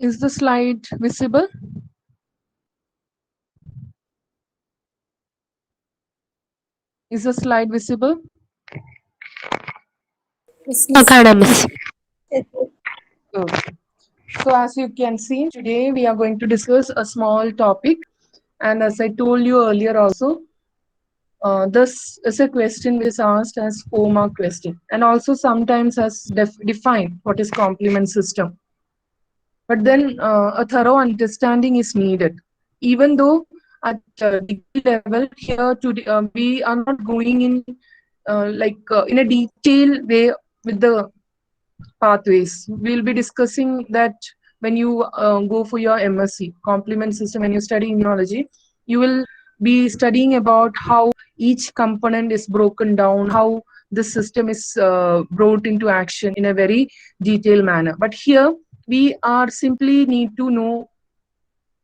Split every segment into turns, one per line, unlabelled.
Is the slide visible? Is the slide visible? Okay. So as you can see, today we are going to discuss a small topic. And as I told you earlier also, this is a question which is asked as 4-mark question and also sometimes as defined what is complement system. But then a thorough understanding is needed. Even though at degree level here today we are not going in in a detailed way with the pathways. We'll be discussing that when you go for your MSc, complement system, when you study immunology, you will be studying about how each component is broken down, how the system is brought into action in a very detailed manner. But here, we are simply need to know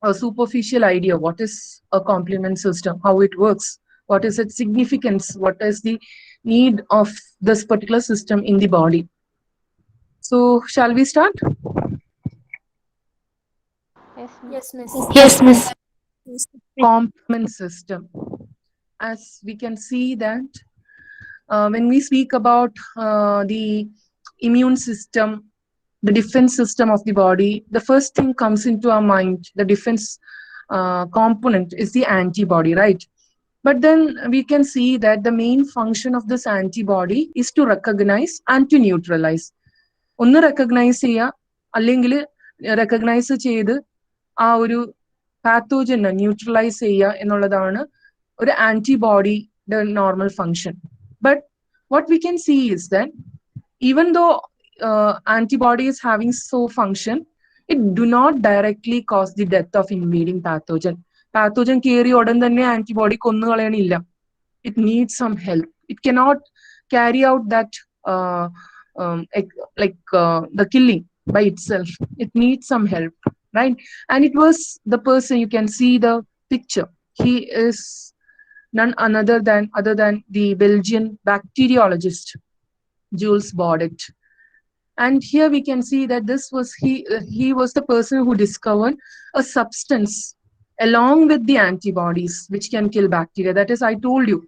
a superficial idea what is a complement system, how it works, what is its significance, what is the need of this particular system in the body. So, shall we start?
Yes, miss.
Yes, miss.
Complement system. As we can see that when we speak about the immune system, the defense system of the body, the first thing comes into our mind, the defense component is the antibody, right? But then we can see that the main function of this antibody is to recognize and to neutralize. ഒന്ന് recognise ചെയ്യുക അല്ലെങ്കിൽ recognise ചെയ്ത് ആ ഒരു പാത്തോജനെ neutralise ചെയ്യുക എന്നുള്ളതാണ് ഒരു ആന്റിബോഡിയുടെ normal function. But what we can see is that even though antibody is having so function, it do not directly cause the death of invading pathogen. Pathogen കയറി ഉടൻ തന്നെ ആന്റിബോഡി കൊന്നു കളയണില്ല. It needs some help. It cannot carry out that the killing by itself. It needs some help, right? And it was the person, you can see the picture. He is none other than the Belgian bacteriologist Jules Bordet. And here we can see that this was he was the person who discovered a substance along with the antibodies which can kill bacteria. That is, I told you,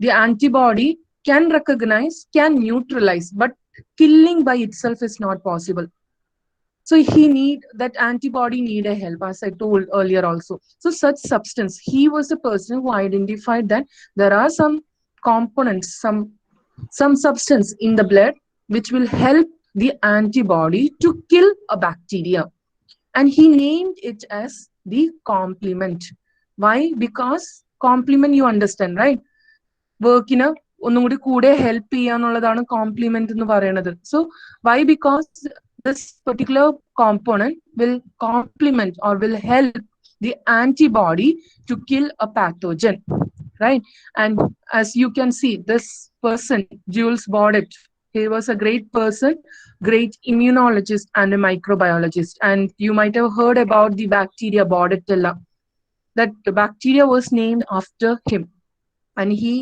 the antibody can recognize, can neutralize, but killing by itself is not possible. So that antibody need a help, as I told earlier also. So such substance, he was the person who identified that there are some components, some substance in the blood which will help the antibody to kill a bacteria. And he named it as the complement. Why? Because complement, you understand, right? വർക്കിന് ഒന്നും കൂടി കൂടെ help ചെയ്യാന്നുള്ളതാണ് complement എന്ന് പറയുന്നത്. So why? Because this particular component will complement or will help the antibody to kill a pathogen, right? And as you can see, this person, Jules Bordet, he was a great person, great immunologist and a microbiologist. And you might have heard about the bacteria Bordetella. That the bacteria was named after him. And he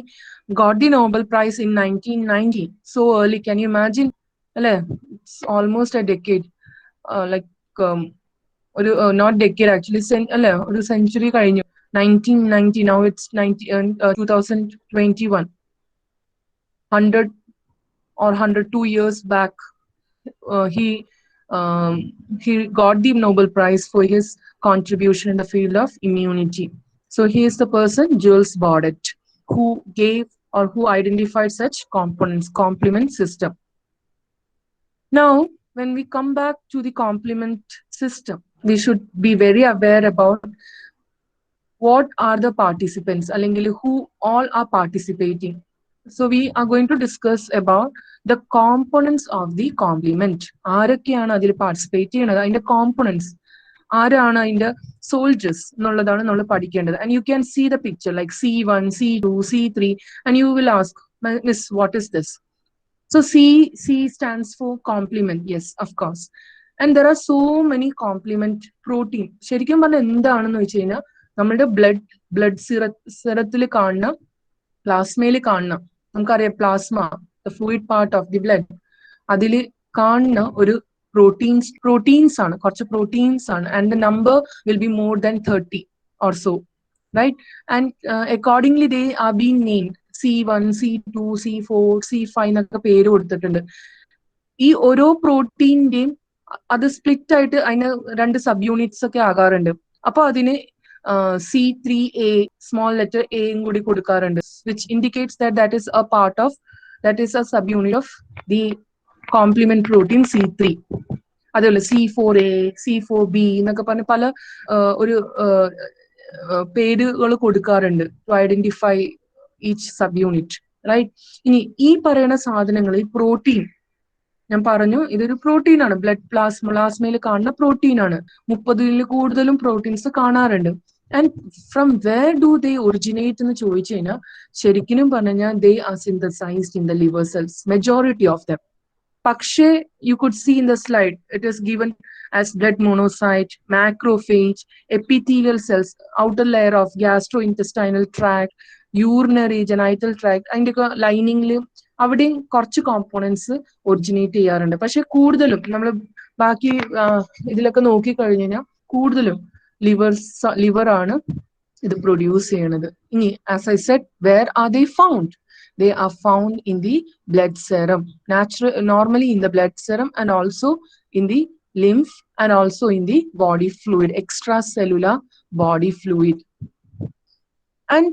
got the Nobel Prize in 1990. So early, can you imagine? It's almost a decade. Not decade actually, a century കഴിഞ്ഞു. 1990, now it's 2021. 100 or 102 years back, he got the Nobel Prize for his contribution in the field of immunity. So he is the person, Jules Bordet, who gave or who identified such components, complement system. Now, when we come back to the complement system, we should be very aware about what are the participants, who all are participating. So we are going to discuss about the components of the complement. ആരൊക്കെയാണ് അതിൽ participate ചെയ്യുന്നത്, അതിന്റെ components ആരാണ് അതിന്റെ soldiers എന്നുള്ളതാണ് നമ്മൾ പഠിക്കേണ്ടത്. And you can see the picture like C1, C2, C3 and you will ask, Miss, what is this? So C stands for complement. Yes, of course. And there are so many complement protein. ശരിക്കും പറഞ്ഞാൽ എന്താണെന്ന് വെച്ച് കഴിഞ്ഞാൽ നമ്മളുടെ blood സിറത്തിൽ കാണുന്ന, പ്ലാസ്മയിൽ കാണുന്ന, നമുക്കറിയാം plasma, the fluid part of the blood, അതിൽ കാണുന്ന ഒരു proteins ആണ്, കുറച്ച് proteins ആണ്, and the number will be more than 30 or so, right? And accordingly they are being named C1, C2, C4, C5 എന്നൊക്കെ പേര് കൊടുത്തിട്ടുണ്ട്. ഈ ഓരോ പ്രോട്ടീന്റെയും അത് സ്പ്ലിറ്റ് ആയിട്ട് അതിന് 2 സബ് യൂണിറ്റ്സ് ഒക്കെ ആകാറുണ്ട്. അപ്പൊ അതിന് C3A സ്മോൾ ലെറ്റർ എയും കൂടി കൊടുക്കാറുണ്ട്, which indicates that is a part of, that is a subunit of the complement protein C3. അതുപോലെ C4A, C4B എന്നൊക്കെ പറഞ്ഞ് പല ഒരു പേരുകൾ കൊടുക്കാറുണ്ട് to identify each sub unit, right? ഇനി ഈ പറയുന്ന സാധനങ്ങളിൽ പ്രോട്ടീൻ, ഞാൻ പറഞ്ഞു ഇതൊരു പ്രോട്ടീൻ ആണ്, ബ്ലഡ് പ്ലാസ്മയിൽ കാണുന്ന പ്രോട്ടീൻ ആണ്. 30-ൽ കൂടുതലും പ്രോട്ടീൻസ് കാണാറുണ്ട്. And from where do they originate എന്ന് ചോദിച്ചു കഴിഞ്ഞാൽ ശരിക്കും പറഞ്ഞാൽ they are synthesized in the liver cells, majority of them. പക്ഷേ you could see in the slide it is given as blood monocyte, macrophage, epithelial cells, outer layer of gastrointestinal tract, urinary, genital tract, അതിന്റെ ലൈനിങ്ങിൽ അവിടെയും കുറച്ച് components originate ചെയ്യാറുണ്ട്. പക്ഷെ കൂടുതലും നമ്മൾ ബാക്കി ഇതിലൊക്കെ നോക്കിക്കഴിഞ്ഞു കഴിഞ്ഞാൽ കൂടുതലും ലിവർ ആണ് ഇത് പ്രൊഡ്യൂസ് ചെയ്യണത്. ഇനി as I said, where are they found? They are found in the blood serum, normally in the blood serum, and also in the lymph, and also in the body fluid, extracellular body fluid. And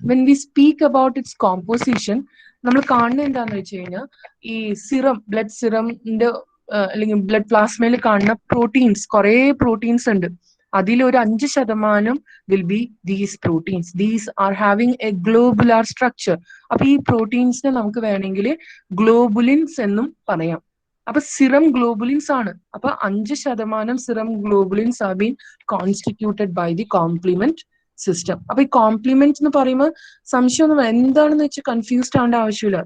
when we speak about its composition, നമ്മൾ കാണുന്നത് എന്താണെന്ന് വെച്ച് കഴിഞ്ഞാൽ ഈ serum, blood സിറമിന്റെ അല്ലെങ്കിൽ blood പ്ലാസ്മയിൽ കാണുന്ന proteins, കുറെ proteins ഉണ്ട്. അതിലൊരു 5% will be these proteins. These are having A globular structure. അപ്പൊ ഈ പ്രോട്ടീൻസിനെ നമുക്ക് വേണമെങ്കിൽ ഗ്ലോബുലിൻസ് എന്നും പറയാം. അപ്പൊ സിറം ഗ്ലോബുലിൻസ് ആണ്. അപ്പൊ 5% serum globulins are been constituted by the complement system. അപ്പൊ ഈ കോംപ്ലിമെന്റ് എന്ന് പറയുമ്പോൾ സംശയമൊന്നും എന്താണെന്ന് വെച്ചാൽ കൺഫ്യൂസ്ഡ് ആവേണ്ട ആവശ്യമില്ല.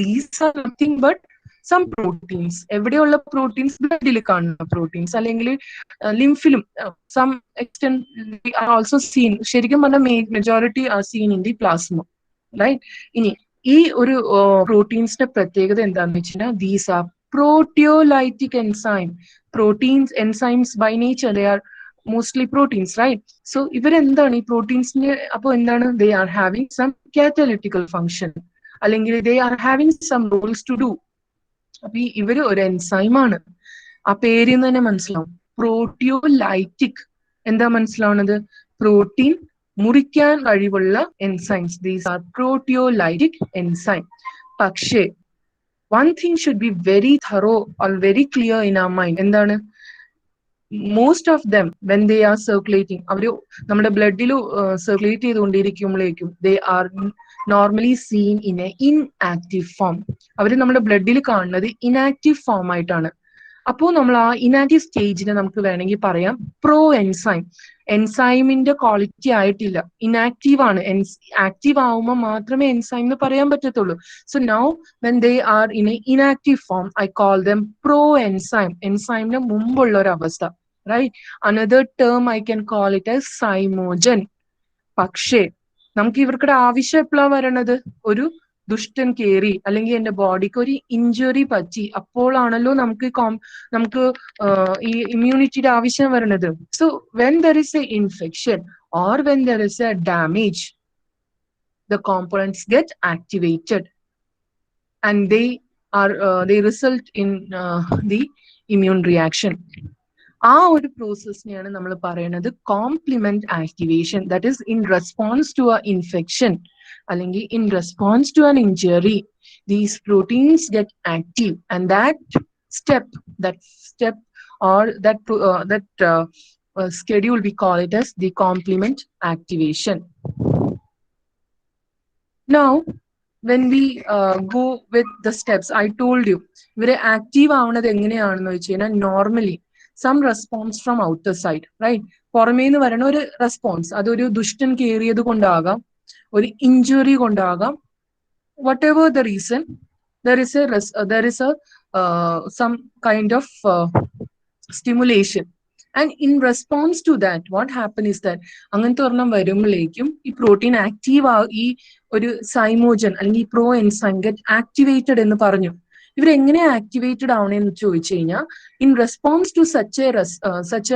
These are nothing but some proteins. എവിടെയുള്ള പ്രോട്ടീൻസ്? ബ്ലഡിൽ കാണുന്ന പ്രോട്ടീൻസ്, അല്ലെങ്കിൽ ലിംഫിലും some extent are also seen. ശരിക്കും പറഞ്ഞാൽ majority are seen in the plasma, right? ഇനി ഈ ഒരു പ്രോട്ടീൻസിന്റെ പ്രത്യേകത എന്താണെന്ന് വെച്ചാൽ these are proteolytic enzyme. Proteins, enzymes by nature they are mostly proteins, right? So ഇവരെന്താണ് ഈ പ്രോട്ടീൻസിന്റെ? അപ്പൊ എന്താണ്? They are having some catalytical function, അല്ലെങ്കിൽ they are having some roles to do. അപ്പൊ ഇവര് ഒരു എൻസൈമാണ്. ആ പേരിൽ നിന്ന് തന്നെ മനസ്സിലാവും, പ്രോട്ടിയോലൈറ്റിക്. എന്താ മനസ്സിലാവുന്നത്? പ്രോട്ടീൻ മുറിക്കാൻ കഴിവുള്ള enzymes. These are proteolytic enzyme. പക്ഷേ one thing should be very thorough or very clear in our mind. എന്താണ്? most of them when they are circulating, അവര് നമ്മുടെ ബ്ലഡിൽ circulate ചെയ്തുകൊണ്ടിരിക്കുമ്പോഴേക്കും they are normally seen in a inactive form. അവര് നമ്മുടെ ബ്ലഡിൽ കാണുന്നത് inactive form ആയിട്ടാണ്. അപ്പോൾ നമ്മൾ ആ ഇനാക്റ്റീവ് സ്റ്റേജിനെ നമുക്ക് വേണമെങ്കിൽ പറയാം പ്രോ എൻസൈം. എൻസൈമിന്റെ ക്വാളിറ്റി ആയിട്ടില്ല, ഇനാക്റ്റീവ് ആണ്. ആക്റ്റീവ് ആവുമ്പോൾ മാത്രമേ എൻസൈം എന്ന് പറയാൻ പറ്റത്തുള്ളൂ. So now when they are in a inactive form I call them pro enzyme. എൻസൈമിന് മുമ്പുള്ള ഒരു അവസ്ഥ, right? Another term I can call it as zymogen. പക്ഷേ നമുക്ക് ഇവർക്കുടെ ആവശ്യം എപ്പോഴാണ് വരണത്? ഒരു ദുഷ്ടൻ കേറി അല്ലെങ്കിൽ എന്റെ ബോഡിക്ക് ഒരു ഇഞ്ചുറി പറ്റി, അപ്പോഴാണല്ലോ നമുക്ക് ഈ ഇമ്മ്യൂണിറ്റിയുടെ ആവശ്യം വരുന്നത്. So when there is A infection or when there is A damage, the components get activated and they result in the immune reaction. ആ ഒരു പ്രോസസ്സിനെയാണ് നമ്മൾ പറയുന്നത് complement activation. That is in response to a infection അല്ലെങ്കിൽ in response to an injury, these proteins get active and that step or that schedule we call it as the complement activation. Now when we go with the steps I told you, ഇവരെ active ആവുന്നത് എങ്ങനെയാണെന്ന് വെച്ച് കഴിഞ്ഞാൽ normally some response from outer side, right? പുറമേന്ന് വരണ ഒരു response, അതൊരു ദുഷ്ടൻ കയറിയത് കൊണ്ടാകാം, ഒരു ഇഞ്ചുറി കൊണ്ടാകാം, whatever the reason, there is a some kind of stimulation, and in response to that what happen is that അങ്ങനത്തെ ഒരെണ്ണം വരുമ്പോഴേക്കും ഈ പ്രോട്ടീൻ ആക്റ്റീവ് ഈ ഒരു സൈമോജൻ അല്ലെങ്കിൽ പ്രോ എൻസൈം ഗെറ്റ് ആക്ടിവേറ്റഡ് എന്ന് പറഞ്ഞു. ഇവരെങ്ങനെ ആക്ടിവേറ്റഡ് ആവണെന്ന് ചോദിച്ചു കഴിഞ്ഞാൽ in response to such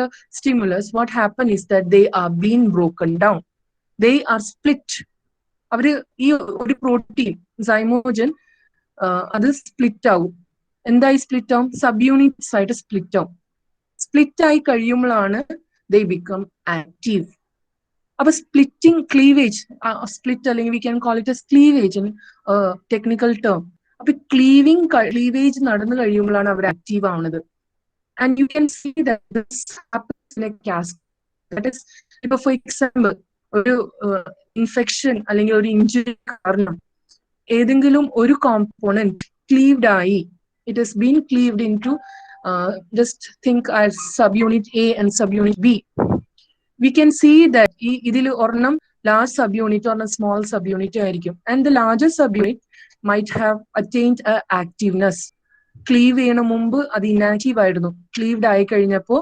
a stimulus, what happen is that they are being broken down. They are split. അവര് ഈ ഒരു പ്രോട്ടീൻ സൈമോജൻ അത് സ്പ്ലിറ്റ് ആവും. എന്തായി സ്പ്ലിറ്റ് ആവും? സബ് യൂണിറ്റ്സ് ആയിട്ട് സ്പ്ലിറ്റ് ആവും. സ്പ്ലിറ്റ് ആയി കഴിയുമ്പോഴാണ് they become active. അപ്പൊ സ്പ്ലിറ്റിംഗ് ക്ലീവേജ്, സ്പ്ലിറ്റ് അല്ലെങ്കിൽ we can call it as cleavage in technical term. അപ്പൊ ക്ലീവേജ് നടന്നു കഴിയുമ്പോഴാണ് അവർ ആക്റ്റീവ് ആവുന്നത്. And you can see that this happens in a cascade. That is, ഇപ്പൊ ഫോർ എക്സാമ്പിൾ ഒരു infection അല്ലെങ്കിൽ ഒരു ഇഞ്ചുറി കാരണം ഏതെങ്കിലും ഒരു കോമ്പോണന്റ് ക്ലീവ്ഡ് ആയി, it has been cleaved into just think as sub unit A and sub unit B. we can see that ഇതിൽ ഒരെണ്ണം large subunit or a small subunit ആയിരിക്കും. And the larger subunit might have attained a activeness. Clive ചെയ്യണ മുമ്പ് അത് inactive ആയിരുന്നു. ക്ലീവ്ഡ് ആയി കഴിഞ്ഞപ്പോ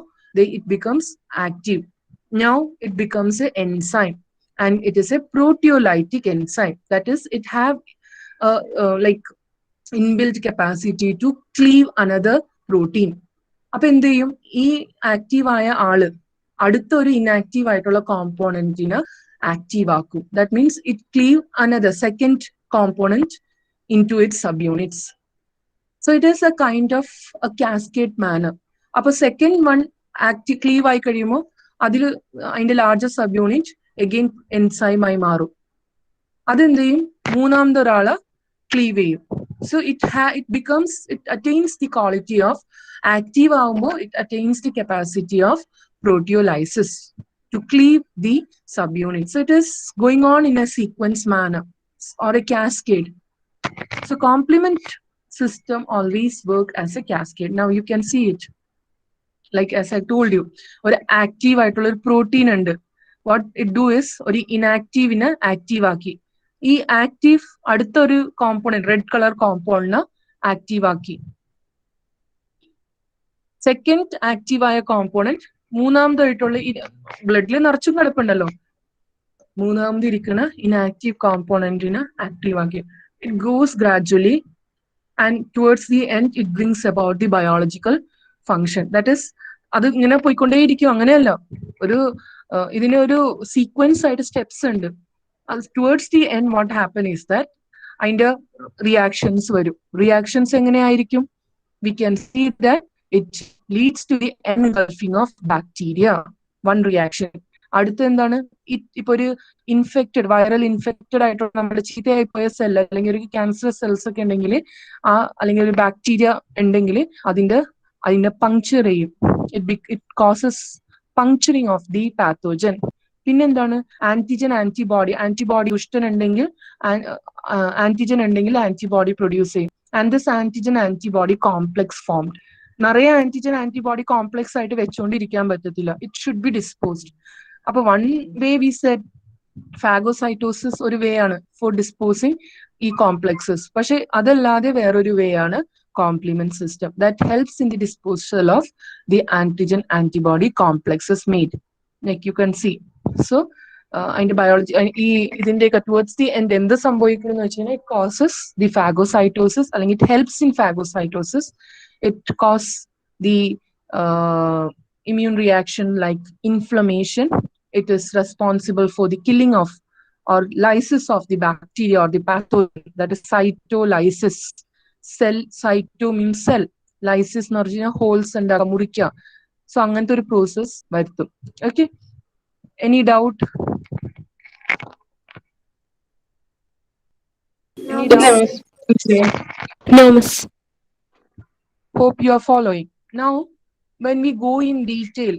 it becomes active. Now it becomes an enzyme, and it is a proteolytic enzyme. That is, it have like inbuilt capacity to cleave another protein. അപ്പൊ എന്ത് ചെയ്യും? ഈ ആക്റ്റീവ് ആയ ആള് അടുത്തൊരു ഇനാക്റ്റീവ് ആയിട്ടുള്ള കോമ്പോണന്റിന് ആക്റ്റീവ് ആക്കും. That means it cleave another second component in to it sub units. So it is a kind of a cascade manner. അപ്പൊ സെക്കൻഡ് വൺ ക്ലീവ് ആയി കഴിയുമ്പോൾ അതിൽ അതിന്റെ ലാർജർ സബ് യൂണിറ്റ് എഗെയിൻ എൻസൈമായി മാറും. അതെന്ത് ചെയ്യും? മൂന്നാമത്തെ ഒരാള് ക്ലീവ് ചെയ്യും. So it attains the quality of active ആവുമ്പോൾ it attains the capacity of proteolysis to cleave the subunit. So it is going on in a sequence manner or a cascade. So complement system always work as a cascade. Now you can see it. Like as I told you, or active ആയിട്ടുള്ള ഒരു protein ഉണ്ട്. What it do is ഒരു ഇനാക്റ്റീവിനെ active ആക്കി. ഈ active അടുത്തൊരു component red colour കോമ്പൗണ്ടിന് active ആക്കി. Second active ആയ component മൂന്നാമതായിട്ടുള്ള ബ്ലഡിൽ നിറച്ചും കിടപ്പുണ്ടല്ലോ, മൂന്നാമത് ഇരിക്കുന്ന ഇനാക്റ്റീവ് കോമ്പോണന്റിന് ആക്റ്റീവ് ആക്കി. It goes gradually and towards the end it brings about the biological function. That is, അത് ഇങ്ങനെ പോയിക്കൊണ്ടേയിരിക്കും. അങ്ങനെയല്ല, ഇതിന് ഒരു സീക്വൻസ് ആയിട്ട് സ്റ്റെപ്സ് ഉണ്ട്. Towards the end what happen is that അതിന്റെ റിയാക്ഷൻസ് വരും. റിയാക്ഷൻസ് എങ്ങനെയായിരിക്കും? We can see that it leads to the engulfing of bacteria, one reaction. അടുത്ത എന്താണ്? ഇപ്പൊ ഒരു വൈറൽ ഇൻഫെക്റ്റഡ് ആയിട്ടുള്ള നമ്മുടെ ചീത്തയായി പോയ സെൽ അല്ലെങ്കിൽ ഒരു ക്യാൻസർ സെൽസ് ഒക്കെ ഉണ്ടെങ്കിൽ അല്ലെങ്കിൽ ഒരു ബാക്ടീരിയ ഉണ്ടെങ്കിൽ അതിന്റെ പങ്ക്ചർ ചെയ്യും. It causes puncturing of the pathogen. പിന്നെന്താണ്? ആന്റിബോഡി ദുഷ്ടൻ ഉണ്ടെങ്കിൽ ആന്റിജൻ ഉണ്ടെങ്കിൽ ആന്റിബോഡി പ്രൊഡ്യൂസ് ചെയ്യും. And this antibody complex formed. നിറയെ ആന്റിബോഡി കോംപ്ലക്സ് ആയിട്ട് വെച്ചുകൊണ്ടിരിക്കാൻ പറ്റത്തില്ല. It should be disposed. അപ്പൊ one way we said phagocytosis ഒരു വേ ആണ് ഫോർ ഡിസ്പോസിങ് ഈ കോംപ്ലക്സസ്. പക്ഷെ അതല്ലാതെ വേറൊരു വേ ആണ് complement system that helps in the disposal of the antibody complexes made, like you can see. So അതിന്റെ ബയോളജി ഇതിന്റെയൊക്കെ towards the end എന്ത് സംഭവിക്കുന്നു വെച്ചാൽ it causes the phagocytosis അല്ലെങ്കിൽ it helps in phagocytosis. It causes the immune reaction like inflammation. It is responsible for the killing of or lysis of the bacteria or the pathogen, that is cytolysis. Cell, cyto means cell, lysis എന്ന് പറഞ്ഞാൽ holes ഉണ്ടാക്കുക, മുറിക്കുക. So അങ്ങനത്തെ ഒരു process വരുത്തും. Okay, any doubt?
No, miss.
Hope you are following. Now, when we go in detail,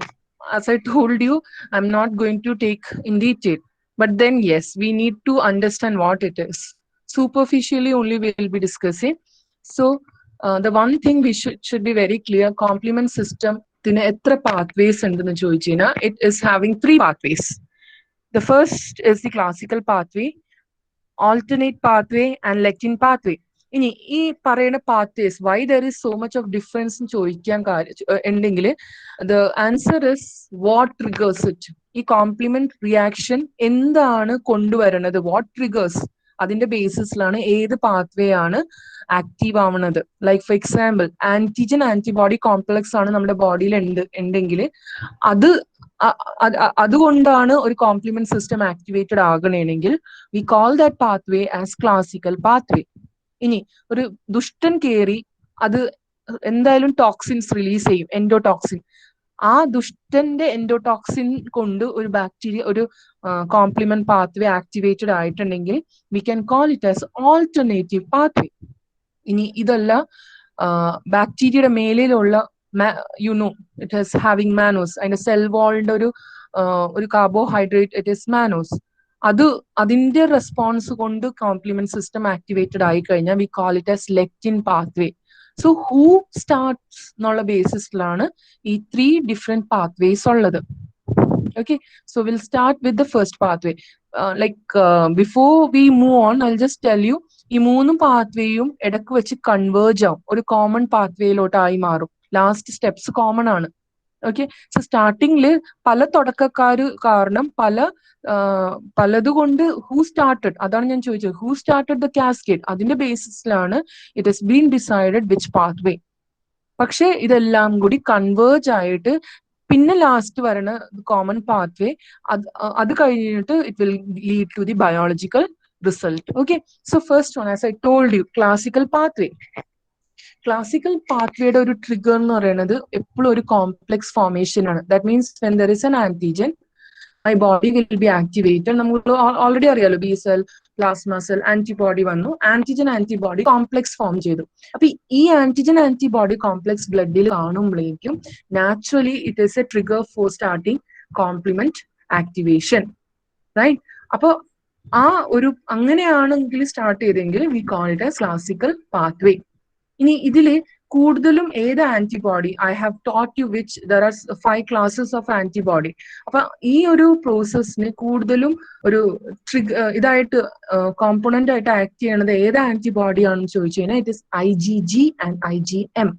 as I told you, I'm not going to take in detail. But then, yes, we need to understand what it is. Superficially only we will be discussing. So the one thing we should be very clear, complement system ത്തിന് എത്ര pathways ഉണ്ടെന്ന് ചോദിച്ചു കഴിഞ്ഞാൽ it is having 3 pathways. The first is the classical pathway, alternate pathway and lectin pathway. ഇനി ഈ പറയുന്ന pathways, why there is so much of difference എന്ന് ചോദിക്കാൻ ഉണ്ടെങ്കിൽ the answer is what triggers it. ഈ complement reaction എന്താണ് കൊണ്ടുവരുന്നത്? What triggers? അതിന്റെ ബേസിസിലാണ് ഏത് പാത്വേ ആണ് ആക്റ്റീവ് ആവുന്നത്. Like for example antigen antibody complex ആണ് നമ്മുടെ ബോഡിയിൽ ഉണ്ടെങ്കിൽ അത് അതുകൊണ്ടാണ് ഒരു കോംപ്ലിമെന്റ് സിസ്റ്റം ആക്ടിവേറ്റഡ് ആകണമെങ്കിൽ V call that pathway as classical pathway. ഇനി ഒരു ദുഷ്ടൻ കയറി അത് എന്തായാലും ടോക്സിൻസ് റിലീസ് ചെയ്യും, എൻഡോടോക്സിൻ. ആ ദുഷ്ടന്റെ എൻഡോടോക്സിൻ കൊണ്ട് ഒരു ബാക്ടീരിയ ഒരു കോംപ്ലിമെന്റ് പാത്വേ ആക്ടിവേറ്റഡ് ആയിട്ടുണ്ടെങ്കിൽ we can call it as alternative pathway. ഇനി ഇതല്ല ബാക്ടീരിയയുടെ മേലിലുള്ള you know it is having mannose, അതിന്റെ സെൽ വാളിന്റെ ഒരു കാർബോഹൈഡ്രേറ്റ് ഇറ്റ് ഈസ് മാനോസ്. അതിന്റെ റെസ്പോൺസ് കൊണ്ട് കോംപ്ലിമെന്റ് സിസ്റ്റം ആക്ടിവേറ്റഡ് ആയി കഴിഞ്ഞാൽ we call it as lectin pathway. So who starts എന്നുള്ള ബേസിസിലാണ് ഈ 3 ഡിഫറെന്റ് പാത്വേസ് ഉള്ളത്. Okay, so we'll start with the first pathway. Before we move on, I'll just tell you ഈ 3 പാത്വേയും ഇടക്ക് വെച്ച് കൺവേർജ് ആവും, ഒരു കോമൺ പാത്വേയിലോട്ടായി മാറും. ലാസ്റ്റ് സ്റ്റെപ്സ് കോമൺ ആണ്. ഓക്കെ, സോ സ്റ്റാർട്ടിങ്ങില് പല തുടക്കക്കാര് കാരണം പലതുകൊണ്ട് ഹൂ സ്റ്റാർട്ടഡ്, അതാണ് ഞാൻ ചോദിച്ചത്, ഹൂ സ്റ്റാർട്ടഡ് ദ കാസ്കേഡ്, അതിന്റെ ബേസിസിലാണ് it has been decided which pathway. പക്ഷെ ഇതെല്ലാം കൂടി കൺവേർജ് ആയിട്ട് പിന്നെ ലാസ്റ്റ് വരണ കോമൺ പാത്വേ, അത് കഴിഞ്ഞിട്ട് it will lead to the biological result. Okay, so first one as I told you classical pathway. Classical പാത്വേയുടെ ഒരു ട്രിഗർ എന്ന് പറയുന്നത് എപ്പോഴും ഒരു കോംപ്ലെക്സ് ഫോർമേഷൻ ആണ്. That means when there is an antigen my body will be activated. നമുക്ക് already അറിയാലോ, B cell, plasma cell, antibody വന്നു, ആന്റിജൻ ആന്റിബോഡി കോംപ്ലെക്സ് ഫോം ചെയ്തു. അപ്പൊ ഈ ആന്റിജൻ ആന്റിബോഡി കോംപ്ലെക്സ് ബ്ലഡിൽ കാണുമ്പോഴേക്കും naturally it is a trigger four starting complement activation, right? അപ്പൊ അങ്ങനെയാണെങ്കിൽ സ്റ്റാർട്ട് ചെയ്തെങ്കിൽ we call it as classical pathway. ഇനി ഇതില് കൂടുതലും ഏത് antibody, I have taught you which there are 5 classes of antibody. അപ്പൊ ഈ ഒരു പ്രോസസ്സിന് കൂടുതലും ഒരു ഇതായിട്ട് കോമ്പണന്റ് ആയിട്ട് ആക്ട് ചെയ്യണത് ഏത് ആന്റിബോഡി ആണെന്ന് ചോദിച്ചു കഴിഞ്ഞാൽ it is IgG and IgM.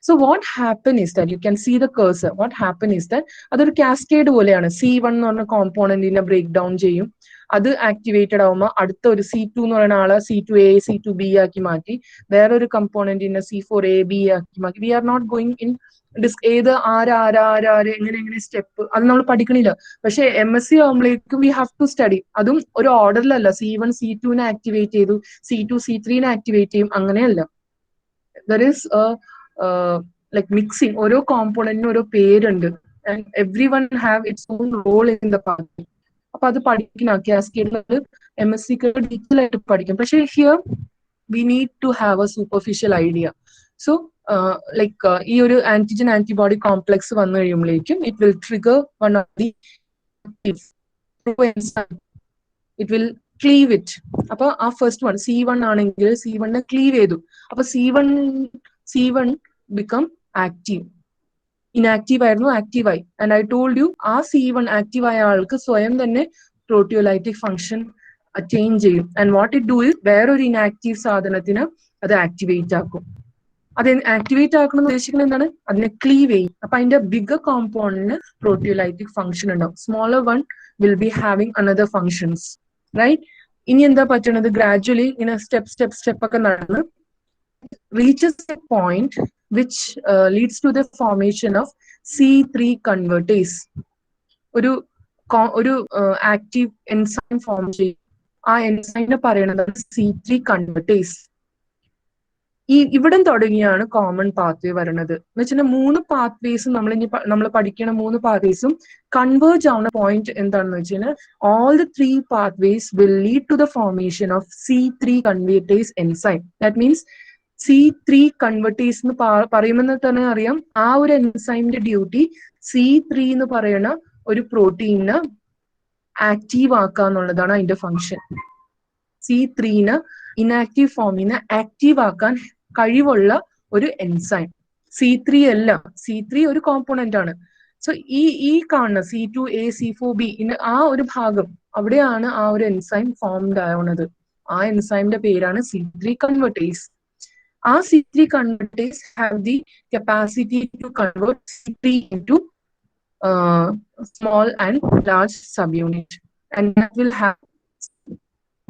So what happen is that you can see the cursor. What happen is that അതൊരു കാസ്കേഡ് പോലെയാണ്. C1 എന്ന് പറഞ്ഞ കോമ്പോണന്റിനെ ബ്രേക്ക് ഡൗൺ ചെയ്യും, അത് ആക്ടിവേറ്റഡ് ആവുമ്പോൾ അടുത്ത ഒരു C2 എന്ന് പറയുന്ന ആളെ C2A C2B ആക്കി മാറ്റി, വേറൊരു കമ്പോണന്റിനെ C4A B ആക്കി മാറ്റി. We are not going in ഏത് ആര് എങ്ങനെ സ്റ്റെപ്പ് അത് നമ്മൾ പഠിക്കണില്ല. പക്ഷെ MSc ആകുമ്പോഴേക്കും വി ഹാവ് ടു സ്റ്റഡി. അതും ഒരു ഓർഡറിലല്ല, C1 C2നെ ആക്ടിവേറ്റ് ചെയ്തു, C2 C3നെ ആക്ടിവേറ്റ് ചെയ്യും, അങ്ങനെയല്ല. ദർ ഇസ് like mixing, ഓരോ കോമ്പോണന്റിനും ഓരോ പേരുണ്ട്, and everyone have its own role in the pathway. അപ്പൊ അത് പഠിക്കണം, കാസ്കേഡിൽ MSc ഡീറ്റെയിൽ ആയിട്ട് പഠിക്കും. പക്ഷെ here we need to have a superficial idea. So ഈ ഒരു ആന്റിജൻ ആന്റിബോഡി കോംപ്ലെക്സ് വന്നു കഴിയുമ്പോഴേക്കും it will trigger one of the it will cleave it. അപ്പൊ ആ ഫസ്റ്റ് വൺ C1 ആണെങ്കിൽ C1 ക്ലീവ് ചെയ്തു. അപ്പൊ C1 become active. ഇനാക്റ്റീവ് ആയിരുന്നു, ആക്റ്റീവ് ആയി. ആൻഡ് ഐ ടോൾഡ് യു, ആ C1 ആക്റ്റീവ് ആയ ആൾക്ക് സ്വയം തന്നെ പ്രോട്ടിയോലൈറ്റിക് ഫംഗ്ഷൻ അറ്റൈൻ ചെയ്യും. And what it do is വേറൊരു ഇനാക്റ്റീവ് സാധനത്തിന് അത് ആക്ടിവേറ്റ് ആക്കും. അത് ആക്ടിവേറ്റ് ആക്കണം എന്ന് ഉദ്ദേശിക്കുന്നത് എന്താണ്? അതിനെ ക്ലീവ് ചെയ്യും. അപ്പൊ അതിന്റെ ബിഗർ കോമ്പൗണ്ടിന് പ്രോട്ടിയോലൈറ്റിക് ഫംഗ്ഷൻ ഉണ്ടാവും, smaller one will be having another functions, right? ഇനി എന്താ പറ്റണത്? ഗ്രാജുവലി ഇങ്ങനെ സ്റ്റെപ്പ് ഒക്കെ നടന്ന് reaches a point which leads to the formation of C3 convertase. ഒരു ആക്റ്റീവ് എൻസൈം ഫോം ചെയ്യും. ആ എൻസൈമിനെ പറയുന്നത് C3 convertase. ഇവിടെ തുടങ്ങിയാണ് കോമൺ പാത്വേ വരുന്നത്. എന്ന് വെച്ചാൽ 3 പാത്വേസും നമ്മൾ പഠിക്കണ 3 പാത്വേസും കൺവേർജ് ആവുന്ന പോയിന്റ് എന്താണെന്ന് വെച്ച് കഴിഞ്ഞാൽ all the 3 pathways will lead to the formation of C3 convertase enzyme. That means C3 convertase എന്ന് പറയുമ്പോൾ തന്നെ അറിയാം, ആ ഒരു എൻസൈമിന്റെ ഡ്യൂട്ടി C3 എന്ന് പറയുന്ന ഒരു പ്രോട്ടീനെ ആക്റ്റീവ് ആക്കുക എന്നുള്ളതാണ് അതിന്റെ ഫംഗ്ഷൻ. C3ന് ഇനാക്റ്റീവ് ഫോമിനെ ആക്റ്റീവ് ആക്കാൻ കഴിവുള്ള ഒരു എൻസൈം. C3 അല്ല, C3 ഒരു കോമ്പോണന്റ് ആണ്. സോ ഈ കാണുന്ന C2A C4B ആ ഒരു ഭാഗം, അവിടെയാണ് ആ ഒരു എൻസൈം ഫോംഡ് ആവുന്നത്. ആ എൻസൈമിന്റെ പേരാണ് C3 convertase. Our C3 convertase have the capacity to convert C3 into small and large subunit, and that will have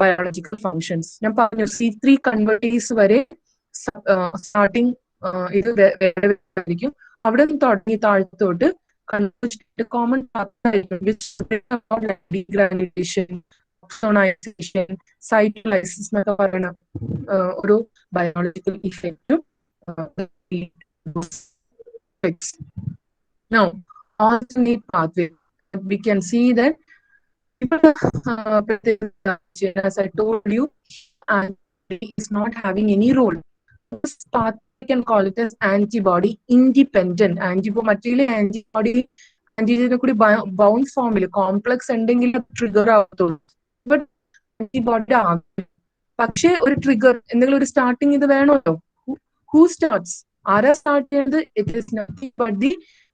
biological functions. ഞാൻ പറഞ്ഞു C3 കൺവേർട്ടീസ് വരെ സ്റ്റാർട്ടിങ് ഇത് വേറെ ആയിരിക്കും. അവിടെ നിന്ന് തുടങ്ങി താഴത്തോട്ട് കോമൺ ഡീഗ്രാനുലേഷൻ, ഓക്സോണൈസേഷൻ, സൈറ്റോലൈസിസ് എന്നൊക്കെ പറയുന്ന ഒരു biological ഇഫക്റ്റും now alternate pathway. We can see that as I told you, and is not having any role. This path we can call it as antibody independent. Antibody antigen could be bound form complex ending trigger but antibody പക്ഷേ ഒരു trigger എന്തെങ്കിലും ഒരു starting ഇത് വേണമല്ലോ. Who starts, ആരാ start ചെയ്യുന്നത്? It is nothing but the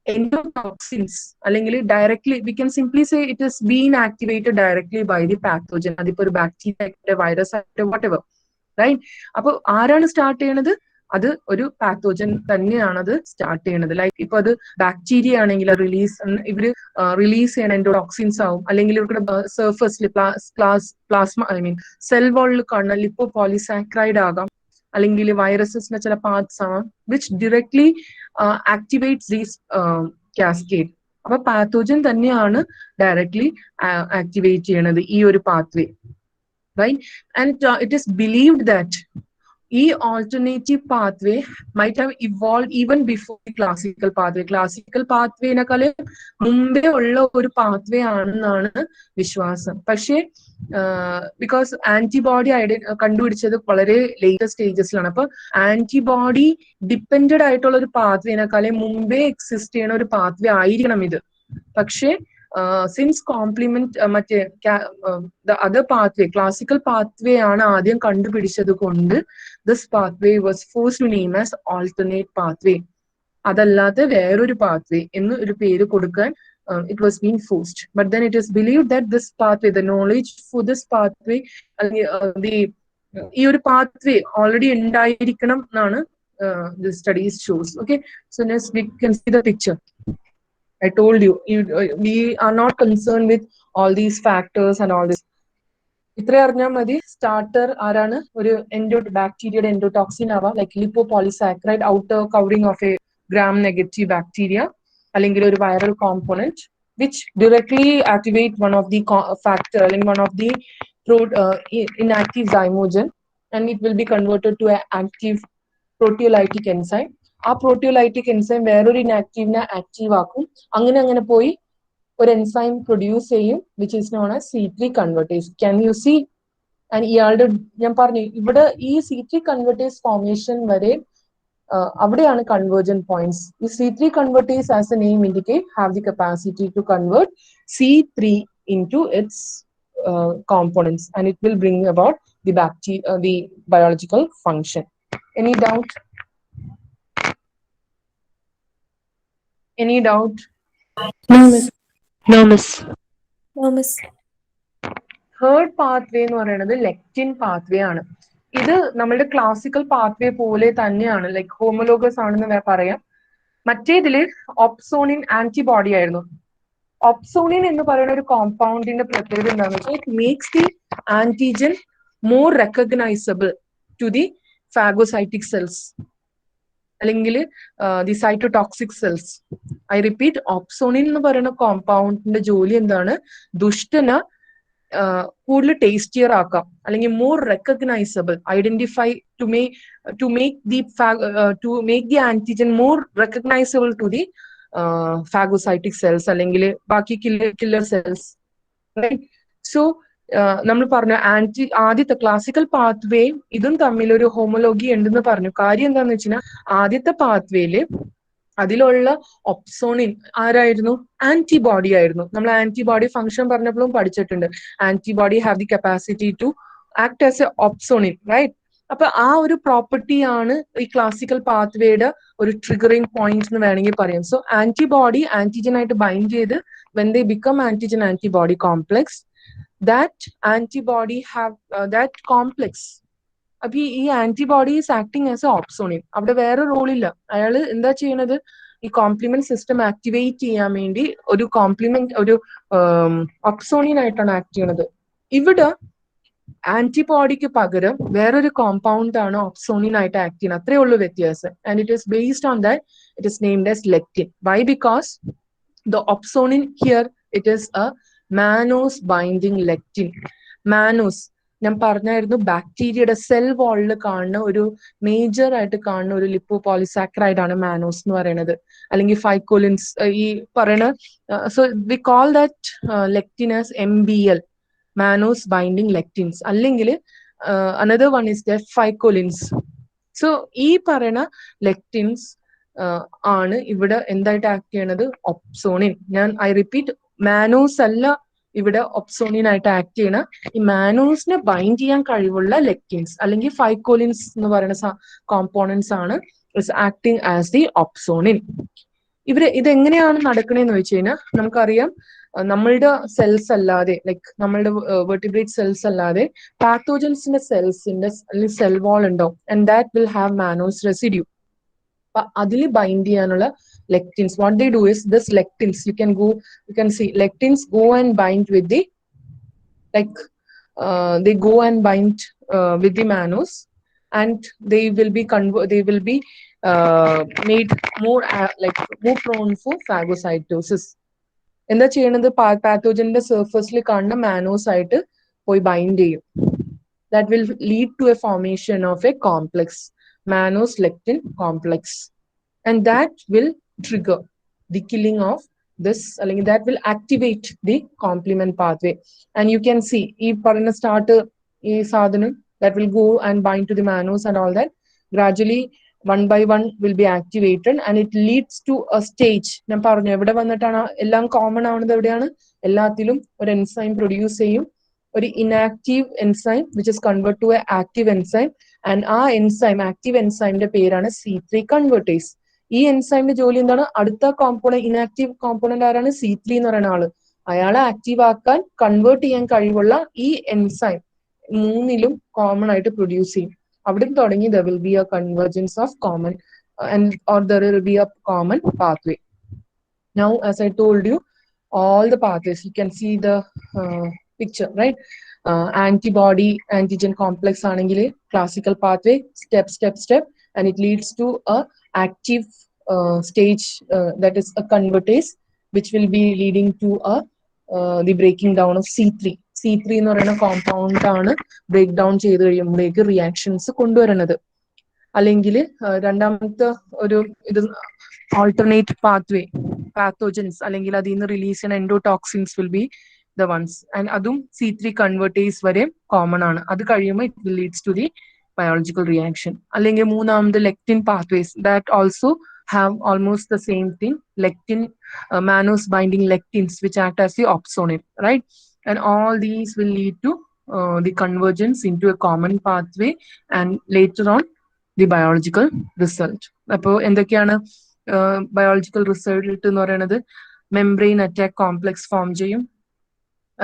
endotoxins അല്ലെങ്കിൽ directly we can simply say it is been activated directly by the pathogen. അതിപ്പോ ഒരു ബാക്ടീരിയ ആയിട്ട് വൈറസ് ആയിട്ട് വാട്ടെവർ, റൈറ്റ്? അപ്പൊ ആരാണ് സ്റ്റാർട്ട് ചെയ്യണത്? അത് ഒരു പാത്തോജൻ തന്നെയാണ് അത് സ്റ്റാർട്ട് ചെയ്യണത്. ലൈക്ക് ഇപ്പൊ അത് ബാക്ടീരിയ ആണെങ്കിൽ ഇവര് റിലീസ് ചെയ്യണ എൻഡോടോക്സിൻസ് ആവും, അല്ലെങ്കിൽ ഇവരുടെ സർഫസിൽ പ്ലാസ്മ സെൽ വാളിൽ കാണുന്ന ലിപ്പോ പോളിസാക്രൈഡ് ആകാം, അല്ലെങ്കിൽ വൈറസസിന്റെ ചില പാർട്സ് ആവാം which directly activates these cascade. അപ്പൊ പാത്തോജൻ തന്നെയാണ് ഡയറക്ട്ലി ആക്ടിവേറ്റ് ചെയ്യണത് ഈ ഒരു pathway, right? And it is believed that ഈ alternative pathway might have evolve even before the classical pathway. Classical പാത്വേനെക്കാളും മുമ്പേ ഉള്ള ഒരു പാത്വേ ആണെന്നാണ് വിശ്വാസം. പക്ഷേ ബിക്കോസ് ആന്റിബോഡി കണ്ടുപിടിച്ചത് വളരെ ലേറ്റസ്റ്റ് സ്റ്റേജസിലാണ്. അപ്പൊ ആന്റിബോഡി ഡിപ്പെൻഡഡ് ആയിട്ടുള്ള ഒരു പാത്വേനെക്കാളും മുമ്പേ എക്സിസ്റ്റ് ചെയ്യുന്ന ഒരു പാത്വേ ആയിരിക്കണം ഇത്. പക്ഷേ സിൻസ് കോംപ്ലിമെന്റ് മറ്റേ അതർ പാത്വേ, ക്ലാസിക്കൽ പാത്വേ ആണ് ആദ്യം കണ്ടുപിടിച്ചത് കൊണ്ട് this pathway was forced to name as alternate pathway. അതല്ലാതെ വേറൊരു പാത്വേ എന്ന് ഒരു പേര് കൊടുക്കാൻ it was being forced. But then it is believed that this pathway, the knowledge for this pathway, ഈ ഒരു പാത്വേ ഓൾറെഡി ഉണ്ടായിരിക്കണം എന്നാണ് the studies shows. Okay, so next we can see the picture. I told you, we are not concerned with all these factors and all this. ഇത്ര അറിഞ്ഞാൽ മതി. Starter ആരാണ്? ഒരു ബാക്ടീരിയയുടെ എൻഡോടോക്സിൻ ആവാം, like lipopolysaccharide, outer covering of a gram negative bacteria, അല്ലെങ്കിൽ ഒരു viral component which directly activate one of the factor അല്ലെങ്കിൽ one of the inactive zymogen, and it will be converted to an active proteolytic enzyme. ആ proteolytic enzyme വേറൊരു ഇനാക്റ്റീവിനെ active ആക്കും. അങ്ങനെ പോയി ഒരു എൻസൈം പ്രൊഡ്യൂസ് ചെയ്യും which is known as C3 convertase. Can you see? And ഇയാളുടെ ഞാൻ പറഞ്ഞു ഇവിടെ ഈ C3 കൺവേർട്ടേസ് ഫോർമേഷൻ വരെ അവിടെയാണ് കൺവേർജൻ പോയിന്റ്സ്. ഈ C3 convertase as a name indicate have the capacity to convert C3 into its components, and it will bring about the biological function. Any doubt? Any doubt?
No, miss.
No, miss.
No, miss.
Third pathway എന്ന് പറയുന്നത് lectin pathway ആണ്. ഇത് നമ്മുടെ classical pathway പോലെ തന്നെയാണ്, like homologous ആണെന്ന് പറയാം. മറ്റേതില് ഓപ്സോണിൻ antibody ആയിരുന്നു. ഓപ്സോണിൻ എന്ന് പറയുന്ന ഒരു കോമ്പൗണ്ടിന്റെ പ്രത്യേകത എന്താണെന്ന് വെച്ചാൽ it makes the antigen more recognisable to the phagocytic cells അല്ലെങ്കിൽ the cytotoxic cells. I repeat, opsonin എന്ന് പറയുന്ന കോമ്പൗണ്ടിന്റെ ജോലി എന്താണ്? ദുഷ്ടന കൂടുതൽ ടേസ്റ്റിയർ ആക്കാം, അല്ലെങ്കിൽ more recognisable, identify to make the antigen more recognisable to the phagocytic cells അല്ലെങ്കിൽ ബാക്കി കില്ലർ സെൽസ്. സോ നമ്മൾ പറഞ്ഞു ആദ്യത്തെ ക്ലാസിക്കൽ പാത്വേ ഇതും തമ്മിൽ ഒരു ഹോമോലോഗി ഉണ്ടെന്ന് പറഞ്ഞു. കാര്യം എന്താന്ന് വെച്ചാൽ ആദ്യത്തെ പാത്വേയില് അതിലുള്ള ഒപ്സോണിൻ ആരായിരുന്നു? ആന്റിബോഡി ആയിരുന്നു. നമ്മൾ ആന്റിബോഡി ഫംഗ്ഷൻ പറഞ്ഞപ്പോഴും പഠിച്ചിട്ടുണ്ട്. Antibody have the capacity to act as a opsonin, right? അപ്പൊ ആ ഒരു പ്രോപ്പർട്ടി ആണ് ഈ ക്ലാസിക്കൽ പാത്വേയുടെ ഒരു ട്രിഗറിംഗ് പോയിന്റ് എന്ന് വേണമെങ്കിൽ പറയാം. സോ ആന്റിബോഡി ആന്റിജൻ ആയിട്ട് ബൈൻഡ് ചെയ്ത് when they become antigen antibody complex, that antibody have that complex. അപ്പൊ ഈ antibody is acting as a opsonin. അവിടെ വേറെ റോളില്ല. അയാള് എന്താ ചെയ്യണത്? ഈ കോംപ്ലിമെന്റ് സിസ്റ്റം ആക്ടിവേറ്റ് ചെയ്യാൻ വേണ്ടി ഒരു ഓപ്സോണിൻ ആയിട്ടാണ് ആക്ട് ചെയ്യണത്. ഇവിടെ ആന്റിബോഡിക്ക് പകരം വേറൊരു കോമ്പൗണ്ട് ആണ് ഒപ്സോണിൻ ആയിട്ട് ആക്ട് ചെയ്യുന്നത്. അത്രേ ഉള്ളൂ വ്യത്യാസം. And it is based on that it is named as lectin. Why? Because the opsonin here, it is a mannose binding lectin. Mannose ഞാൻ പറഞ്ഞായിരുന്നു ബാക്ടീരിയയുടെ സെൽ വാളിൽ കാണുന്ന ഒരു മേജർ ആയിട്ട് കാണുന്ന ഒരു ലിപ്പോ പോളിസാക്രൈഡ് ആണ് മാനോസ് എന്ന് പറയുന്നത്, അല്ലെങ്കിൽ ഫൈക്കോലിൻസ് ഈ പറയുന്ന. So we call that lectin as MBL, mannose binding lectins, അല്ലെങ്കിൽ another one is the ficolins. So ഈ പറയുന്ന ലെക്റ്റിൻസ് ആണ് ഇവിടെ എന്തായിട്ട് ആക്ട് ചെയ്യണത്? ഒപ്സോണിൻ. ഐ റിപ്പീറ്റ്, മാനോസ് അല്ല ഇവിടെ ഒപ്സോണിൻ ആയിട്ട് ആക്ട് ചെയ്യണ. ഈ മാനോസിനെ ബൈൻഡ് ചെയ്യാൻ കഴിവുള്ള ലെക്റ്റിൻസ് അല്ലെങ്കിൽ ഫൈക്കോലിൻസ് എന്ന് പറയുന്ന കോമ്പോണൻസ് ആണ് ആക്ടിങ് ആസ് ദി ഒപ്സോണിൻ. ഇതെങ്ങനെയാണ് നടക്കണേന്ന് വെച്ച് കഴിഞ്ഞാൽ നമുക്കറിയാം, നമ്മളുടെ സെൽസ് അല്ലാതെ, ലൈക്ക് നമ്മളുടെ വെർട്ടിബ്രേറ്റ് സെൽസ് അല്ലാതെ പാത്തോജൻസിന്റെ സെൽസിന്റെ അല്ലെങ്കിൽ സെൽ വാൾ ഉണ്ടാവും. And that will have mannose residue. അതിൽ ബൈൻഡ് ചെയ്യാനുള്ള lectins, what they do is this lectins, you can see lectins go and bind with the, like they go and bind with the mannose, and they will be made more more prone for phagocytosis. എന്താ ചെയ്യണത്? പാത്തോജന്റെ സർഫസിൽ കാണുന്ന mannose ആയിട്ട് പോയി bind ചെയ്യും. That will lead to a formation of a complex, mannose lectin complex, and that will trigger the killing of this, അല്ലെങ്കിൽ that will activate the complement pathway. And you can see ഈ പറയുന്ന starter ഈ സാധനം that will go and bind to the mannose and all that, gradually one by one will be activated, and it leads to a stage. ഞാൻ പറഞ്ഞു എവിടെ വന്നിട്ടാണ് എല്ലാം common ആവുന്നത്? എവിടെയാണ്? എല്ലാത്തിലും ഒരു എൻസൈം പ്രൊഡ്യൂസ് ചെയ്യും, ഒരു inactive enzyme which is convert to a active enzyme. And ആ എൻസൈം, ആക്റ്റീവ് എൻസൈമിന്റെ പേരാണ് C3 കൺവേർട്ടേസ്. ഈ എൻസൈമിന്റെ ജോലി എന്താണ്? അടുത്ത കോമ്പോണന്റ്, ഇനാക്റ്റീവ് കോമ്പോണന്റ് ആരാണ്? C3 എന്ന് പറയുന്ന ആള്. അയാളെ ആക്റ്റീവ് ആക്കാൻ, കൺവേർട്ട് ചെയ്യാൻ കഴിവുള്ള ഈ എൻസൈം മൂന്നിലും കോമൺ ആയിട്ട് പ്രൊഡ്യൂസ് ചെയ്യും. അവിടെ തുടങ്ങി there will be a convergence of common or there will be a common pathway. Now, as I told you, all the pathways, you can see the picture, right? Antibody antigen complex ആണെങ്കിൽ classical pathway, step, and it leads to a active stage, that is a convertase, which will be leading to the breaking down of C3 എന്ന് പറയുന്ന compound ആണ് break down ചെയ്ത് കഴിയുമ്പോഴേക്ക് reactions കൊണ്ടുവരുന്നത്. അല്ലെങ്കിൽ രണ്ടാമത്തെ ഒരു ഇത് alternate pathway, pathogens അല്ലെങ്കിൽ അതിൽ നിന്ന് റിലീസ് ചെയ്യുന്ന endotoxins will be the ones, and അതും C3 convertase വരെ കോമൺ ആണ്. അത് കഴിയുമ്പോൾ it will leads to the biological reaction. അല്ലെങ്കിൽ മൂന്നാമത് lectin pathways, that also have almost the same thing, lectin, mannose binding lectins which act as the opsonin, right? And all these will lead to the convergence into a common pathway, and later on the biological result. അപ്പോൾ എന്തൊക്കെയാണ് biological result എന്ന് പറയുന്നത്? Membrane attack complex form ചെയ്യും,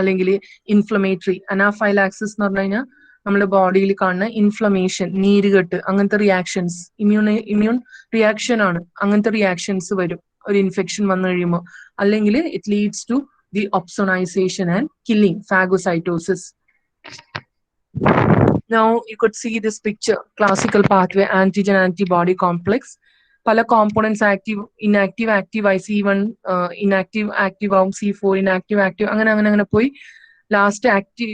അല്ലെങ്കിൽ inflammatory anaphylaxis എന്ന് പറഞ്ഞു കഴിഞ്ഞാൽ നമ്മുടെ ബോഡിയിൽ കാണുന്ന ഇൻഫ്ലമേഷൻ, നീരുകെട്ട്, അങ്ങനത്തെ റിയാക്ഷൻസ്, ഇമ്മ്യൂൺ റിയാക്ഷൻ ആണ്, അങ്ങനത്തെ റിയാക്ഷൻസ് വരും ഒരു ഇൻഫെക്ഷൻ വന്നു കഴിയുമ്പോൾ. അല്ലെങ്കിൽ it leads to the opsonization and killing, phagocytosis. Now you could see this picture, classical pathway, antigen antibody complex. പല കോമ്പോണൻസ് ആക്റ്റീവ്, ഇനാക്റ്റീവ്, ആക്റ്റീവ് ആയി C1 ഇനാക്റ്റീവ് ആക്റ്റീവ് ആവും, C4 ഇനാക്റ്റീവ് ആക്റ്റീവ്, അങ്ങനെ പോയി ലാസ്റ്റ് ആക്റ്റീവ്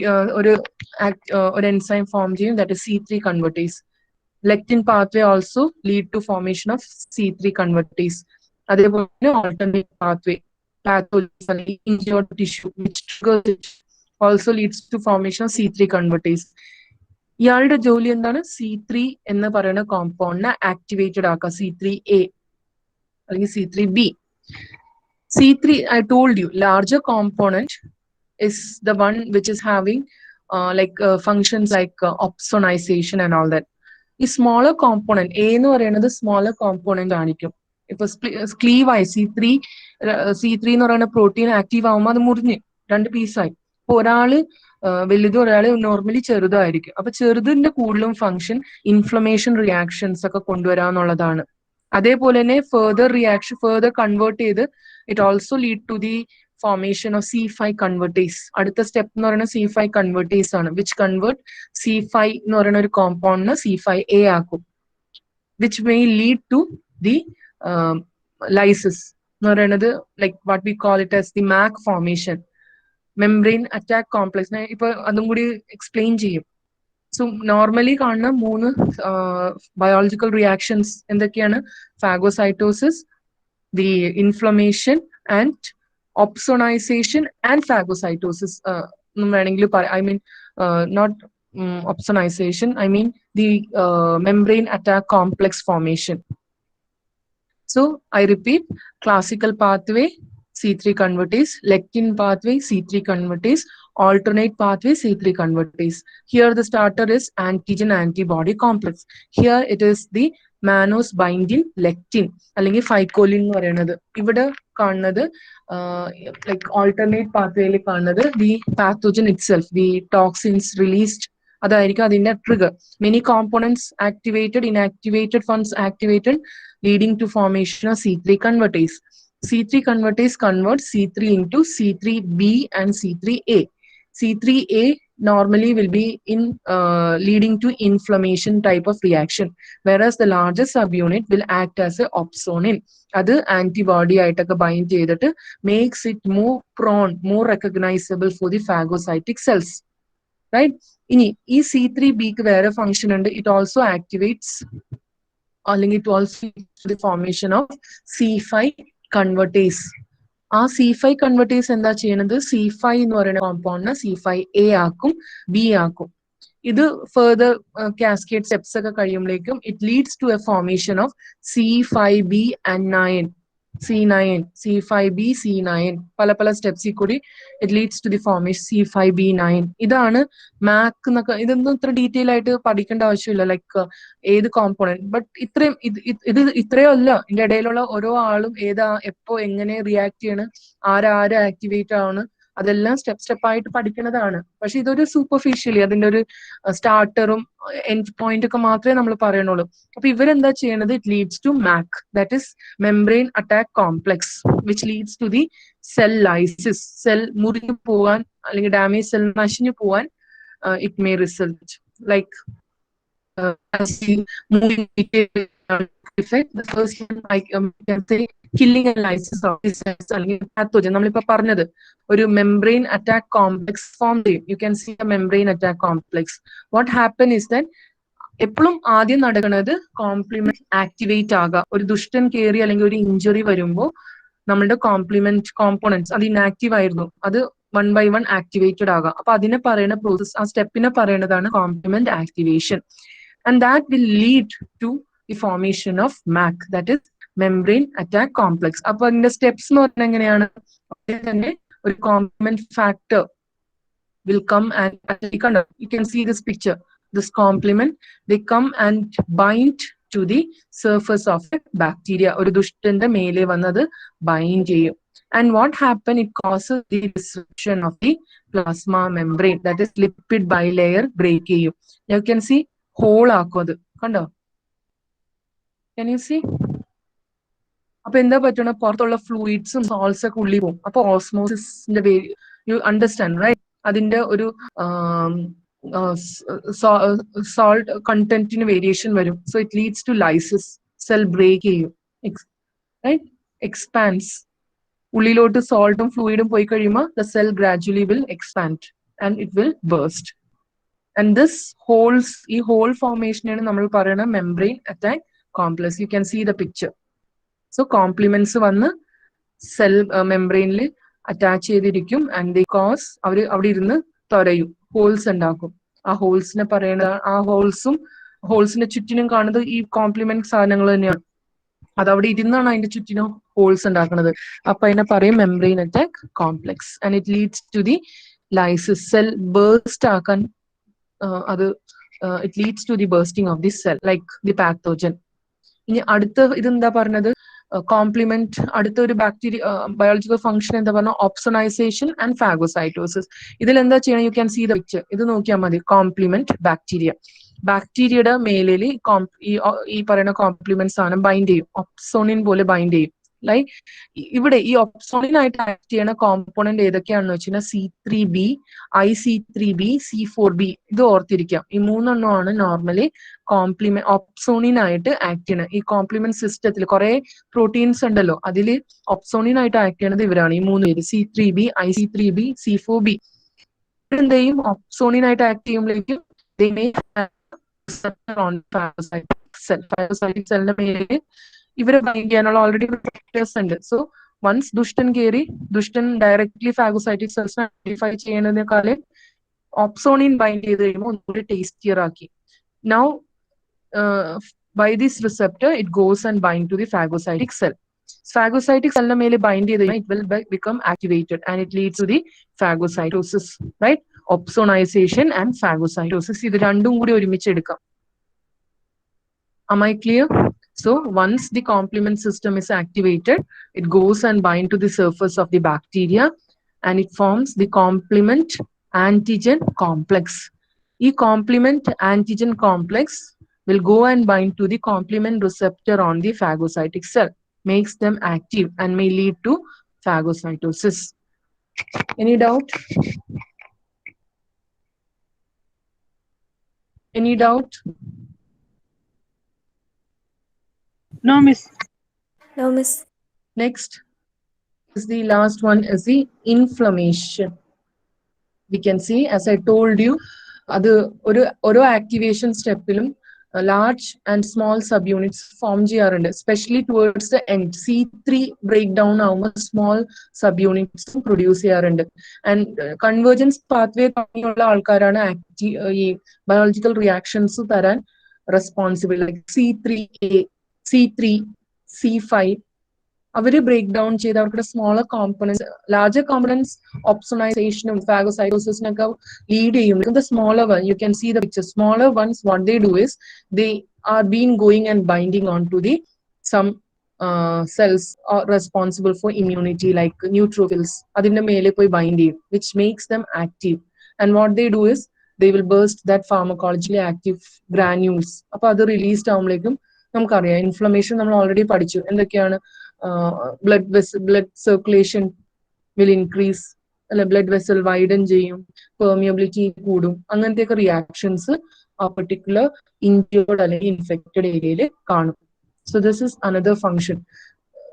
ഒരു enzyme form ചെയ്യും, that is C3 convertase. Lectin pathway also lead to formation of C3 convertase. അതേപോലെ alternate pathway, pathogens അല്ലെങ്കിൽ injured tissue which triggers it also leads to formation of C3 convertase. ഇയാളുടെ ജോലി എന്താണ്? C3 എന്ന് പറയുന്ന കോമ്പൗണ്ടിനെ activated ആക്കുക, C3A അല്ലെങ്കിൽ C3B. C3, I told you, larger component is the one which is having functions like opsonization and all that. ഈ smaller component A എന്ന് പറയുന്നത് സ്മോളർ കോമ്പോണന്റ് ആയിരിക്കും. ഇപ്പൊ ക്ലീവ് ആയി C3 എന്ന് പറയുന്ന പ്രോട്ടീൻ ആക്റ്റീവ് ആവുമ്പോൾ അത് മുറിഞ്ഞ് 2 പീസായി. ഇപ്പൊ ഒരാള് വലുതും ഒരാള് നോർമലി ചെറുതായിരിക്കും. അപ്പൊ ചെറുതിന്റെ കൂടുതലും ഫംഗ്ഷൻ ഇൻഫ്ലമേഷൻ റിയാക്ഷൻസ് ഒക്കെ കൊണ്ടുവരാന്നുള്ളതാണ്. അതേപോലെ തന്നെ ഫെർദർ കൺവേർട്ട് ചെയ്ത് it also lead to the formation of C5 convertase. അടുത്ത സ്റ്റെപ്പ് എന്ന് പറയുന്നത് C5 convertase ആണ്, which convert C5 എന്ന് പറയുന്ന ഒരു കോമ്പൗണ്ടിനെ C5A ആക്കും, which may lead to the lysis എന്ന് പറയുന്നത്, like what we call it as the MAC formation, membrane attack complex. ഇപ്പൊ അതും കൂടി എക്സ്പ്ലെയിൻ ചെയ്യും. സോ നോർമലി കാണുന്ന 3 ബയോളജിക്കൽ റിയാക്ഷൻസ് എന്തൊക്കെയാണ്? Phagocytosis, the inflammation and opsonization and phagocytosis. വേണമെങ്കിൽ I mean not opsonization, I mean the membrane attack complex formation. So I repeat, classical pathway C3 convertase, lectin pathway C3 convertase, alternate pathway C3 convertase. Here the starter is antigen antibody complex. Here it is the mannose binding lectin അല്ലെങ്കിൽ ഫൈക്കോലിൻ എന്ന് പറയുന്നത്. ഇവിടെ കാണുന്നത് like alternate pathway യിൽ കാണുന്നത് the pathogen itself, the toxins released, അതായിരിക്കും അതിന്റെ trigger. Many components activated, inactivated funds activated, leading to formation of C3 convertase. C3 convertase converts C3 into C3b and C3a. C3a normally will be in leading to inflammation type of reaction, whereas the largest subunit will act as a opsonin. അത് antibody ആയിട്ടൊക്കെ bind ചെയ്തിട്ട് makes it more prone, more recognizable for the phagocytic cells, right? ഇനി ഈ C3bക്ക് വേറെ function ഉണ്ട്. It also activates അല്ലെങ്കിൽ it also the formation of C5 convertase. ആ C5 convertase എന്താ ചെയ്യുന്നത്? C5 എന്ന് പറയുന്ന കോമ്പൗണ്ടിനെ C5A ആക്കും, B ആക്കും. ഇത് ഫെർദർ കാസ്കേഡ് സ്റ്റെപ്സ് ഒക്കെ കഴിയുമ്പോഴേക്കും it leads to a formation of C5B and 9, C9, C5B, C9, പല പല സ്റ്റെപ്സിൽ കൂടി it leads to the formation C5B9. ഇതാണ് മാക് എന്നൊക്കെ. ഇതൊന്നും ഇത്ര ഡീറ്റെയിൽ ആയിട്ട് പഠിക്കേണ്ട ആവശ്യമില്ല, ലൈക്ക് ഏത് കോമ്പോണന്റ്. ബട്ട് ഇത്രയും ഇത് ഇത്രയും അല്ല, ഇതിന്റെ ഇടയിലുള്ള ഓരോ ആളും ഏതാ എപ്പോ എങ്ങനെ റിയാക്ട് ചെയ്യണ്, ആരാ ആക്ടിവേറ്റ് ആണ്, അതെല്ലാം സ്റ്റെപ്പ് ആയിട്ട് പഠിക്കുന്നതാണ്. പക്ഷെ ഇതൊരു സൂപ്പർഫിഷ്യലി അതിന്റെ ഒരു സ്റ്റാർട്ടറും എൻഡ് പോയിന്റ് ഒക്കെ മാത്രമേ നമ്മൾ പറയണുള്ളൂ. അപ്പൊ ഇവരെന്താ ചെയ്യണത്? It leads to MAC, that is membrane attack complex, which leads to the cell lysis. Cell മുറിഞ്ഞു പോവാൻ അല്ലെങ്കിൽ ഡാമേജ് സെൽ നശിഞ്ഞു പോവാൻ it may result like effect. The first one I can say killing and lysis of the cells അല്ലെങ്കിൽ pathogen. നമ്മളിപ്പോ പറഞ്ഞത് ഒരു membrane attack complex form ചെയ്യും. You can see a membrane attack complex. What happen is that എപ്പോഴും ആദ്യം നടക്കുന്നത് complement activate ആകാം. ഒരു ദുഷ്ടൻ കയറി അല്ലെങ്കിൽ ഒരു ഇഞ്ചുറി വരുമ്പോൾ നമ്മളുടെ കോംപ്ലിമെന്റ് കോമ്പോണൻസ് അത് ഇനാക്റ്റീവ് ആയിരുന്നു, അത് 1 by 1 ആക്ടിവേറ്റഡ് ആകാം. അപ്പൊ അതിനെ പറയുന്ന പ്രോസസ്, ആ സ്റ്റെപ്പിനെ പറയുന്നതാണ് complement activation. And that will lead to the formation of MAC, that is membrane attack complex. അപ്പൊ അതിന്റെ സ്റ്റെപ്സ് എന്ന് പറഞ്ഞാൽ എങ്ങനെയാണ്? തന്നെ ഒരു complement factor will come and you can see this picture, this complement, they come and bind to the surface of a bacteria. ഒരു ദുഷ്ടന്റെ മേലെ വന്നത് ബൈൻഡ് ചെയ്യും. And what happen? It causes the disruption of the plasma membrane, that is lipid bilayer break ചെയ്യും. You can see whole ആക്കും. അത് കണ്ടോ? Can you see? അപ്പൊ എന്താ പറ്റണം? പുറത്തുള്ള ഫ്ലൂയിഡ്സും സോൾട്സ് ഒക്കെ ഉള്ളിൽ പോകും. അപ്പൊ ഓസ്മോസിന്റെ യു അണ്ടർസ്റ്റാൻഡ് റൈറ്റ്? അതിന്റെ ഒരു സോൾട്ട് കണ്ടന്റിന് വേരിയേഷൻ വരും. So it leads to lysis. Cell break ചെയ്യും, റൈറ്റ്? എക്സ്പാൻസ്. ഉള്ളിലോട്ട് സോൾട്ടും ഫ്ലൂയിഡും പോയി കഴിയുമ്പോൾ the cell gradually will expand and it will burst. And this holes, ഈ ഹോൾ ഫോർമേഷനാണ് നമ്മൾ പറയുന്ന membrane attack complex. You can see the picture. So complements വന്ന് സെൽ മെംബ്രെയിനിൽ അറ്റാച്ച് ചെയ്തിരിക്കും. ആൻഡ് ദി കോസ് അവർ അവിടെ ഇരുന്ന് തൊരയും, ഹോൾസ് ഉണ്ടാക്കും. ആ ഹോൾസിനെ പറയുന്നത്, ആ ഹോൾസിന്റെ ചുറ്റിനും കാണുന്നത് ഈ കോംപ്ലിമെന്റ് സാധനങ്ങൾ തന്നെയാണ്. അതവിടെ ഇരുന്നാണ് അതിന്റെ ചുറ്റിനും ഹോൾസ് ഉണ്ടാക്കുന്നത്. അപ്പൊ അതിനെ പറയും membrane attack complex. And it leads to the lysis. Cell burst ആക്കാൻ അത് it leads to the bursting of the cell like the pathogen. ഇനി അടുത്ത ഇതെന്താ പറഞ്ഞത്? കോംപ്ലിമെന്റ്. അടുത്ത ഒരു ബാക്ടീരിയ ബയോളജിക്കൽ ഫംഗ്ഷൻ എന്താ പറഞ്ഞാൽ ഓപ്സണൈസേഷൻ ആൻഡ് ഫാഗോസൈറ്റോസിസ്. ഇതിൽ എന്താ ചെയ്യണം? You can see the picture. ഇത് നോക്കിയാൽ മതി. കോംപ്ലിമെന്റ് ബാക്ടീരിയ, ബാക്ടീരിയയുടെ മേലിൽ ഈ പറയുന്ന കോംപ്ലിമെന്റ് സാധനം ബൈൻഡ് ചെയ്യും, ഓപ്സോണിൻ പോലെ ബൈൻഡ് ചെയ്യും. ലൈക്ക് ഇവിടെ ഈ ഒപ്സോണിനായിട്ട് ആക്ട് ചെയ്യുന്ന കോമ്പോണന്റ് ഏതൊക്കെയാണെന്ന് വെച്ചാൽ C3b, IC3b, C4b. ഇത് ഓർത്തിരിക്കാം. ഈ മൂന്നെണ്ണമാണ് നോർമലി ഒപ്സോണിനായിട്ട് ആക്ട് ചെയ്യുന്നത്. ഈ കോംപ്ലിമെന്റ് സിസ്റ്റത്തിൽ കുറെ പ്രോട്ടീൻസ് ഉണ്ടല്ലോ, അതിൽ ഒപ്സോണിനായിട്ട് ആക്ട് ചെയ്യുന്നത് ഇവരാണ്, ഈ മൂന്ന് പേര്, C3b, IC3b, C4b. എന്തെയും ഒപ്സോണിനായിട്ട് ആക്ട് ചെയ്യുമ്പോഴേക്കും ഫാഗോസൈറ്റിക് സെല്ലിന്റെ മേലെ ഇവരെ ബൈൻഡ് ചെയ്യാനുള്ള ഓൾറെഡി റിസപ്റ്റേഴ്സ് ഉണ്ട്. സോ വൺസ് ദുഷ്ടൻ കയറി, ദുഷ്ടൻ ഡയറക്ട്ലി ഫാഗോസൈറ്റിക് സെൽസിനെ ഐഡന്റിഫൈ ചെയ്യുന്നതിനേക്കാളും ഓപ്സോണിൻ ബൈൻഡ് ചെയ്ത് കഴിയുമ്പോൾ ഒന്നുകൂടി ടേസ്റ്റിയർ ആക്കി. Now by this receptor it goes and bind to the phagocytic cell. Phagocytic cell മേലെ bind ചെയ്ത് കഴിഞ്ഞാൽ it will become activated and it leads to the phagocytosis, right? Opsonization and phagocytosis. ഇത് രണ്ടും കൂടി ഒരുമിച്ച് എടുക്കാം. Am I clear? So once the complement system is activated, it goes and bind to the surface of the bacteria and it forms the complement antigen complex. E complement antigen complex will go and bind to the complement receptor on the phagocytic cell, makes them active and may lead to phagocytosis. Any doubt? Any doubt?
No, miss.
No, miss.
Next is the last one is the inflammation. We can see, as I told you, അത് ഓരോ activation സ്റ്റെപ്പിലും large and small subunits form ചെയ്യാറുണ്ട്, especially towards the end. C3 breakdown ആവുമ്പോൾ small subunits produce ചെയ്യാറുണ്ട്. And convergence pathway തമ്മിലുള്ള ആൾക്കാരാണ് ഈ biological reactions തരാൻ responsible. Like C3A, C3, C5 അവര് ബ്രേക്ക് ഡൗൺ ചെയ്ത് അവരുടെ സ്മോളർ കോമ്പണൻസ്, ലാർജർ കോമ്പണൻസ് ഓപ്സോണൈസേഷനും ഫാഗോസൈറ്റോസിസിനൊക്കെ ലീഡ് ചെയ്യും. The smaller one, you can see the picture. Smaller ones, what they do is they are being going and binding onto the some cells are responsible for immunity, like neutrophils. അതിന്റെ മേലെ പോയി bind ചെയ്യും, which makes them active. And what they do is they will burst that pharmacologically active granules. അപ്പൊ അത് released ആവുമ്പോഴേക്കും നമുക്കറിയാം inflammation നമ്മൾ already പഠിച്ചു. എന്തൊക്കെയാണ്? blood circulation will increase, അല്ലെ, ബ്ലഡ് വെസൽ വൈഡൻ ചെയ്യും, പെർമിയബിലിറ്റി കൂടും, അങ്ങനത്തെയൊക്കെ റിയാക്ഷൻസ് ആ പെർട്ടിക്കുലർ ഇൻജേർഡ് അല്ലെങ്കിൽ ഇൻഫെക്റ്റഡ് ഏരിയയിൽ കാണും. So this is another function.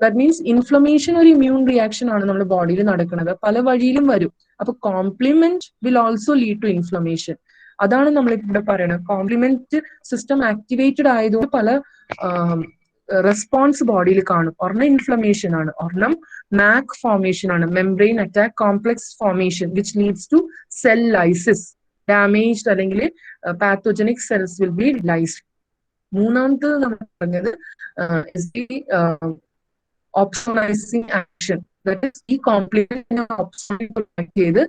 That means inflammation ഒരു ഇമ്മ്യൂൺ റിയാക്ഷൻ ആണ് നമ്മുടെ ബോഡിയിൽ നടക്കുന്നത്, പല വഴിയിലും വരും. അപ്പൊ complement will also lead to inflammation. അതാണ് നമ്മൾ ഇവിടെ പറയുന്നത്. കോംപ്ലിമെന്റ് സിസ്റ്റം ആക്ടിവേറ്റഡ് ആയതുകൊണ്ട് പല റെസ്പോൺസ് ബോഡിയിൽ കാണും. ഒരെണ്ണം ഇൻഫ്ലമേഷൻ ആണ്, ഒരെണ്ണം MAC ഫോർമേഷൻ ആണ്, membrane attack complex formation, which leads to cell lysis. Damaged അല്ലെങ്കിൽ pathogenic cells will be lysed. മൂന്നാമത്തത് നമ്മൾ പറഞ്ഞത് ഓപ്സോണൈസിങ് ആക്ഷൻ. That is, ഈ കോംപ്ലിമെന്റ് ഓപ്സോണൈസ് ചെയ്ത്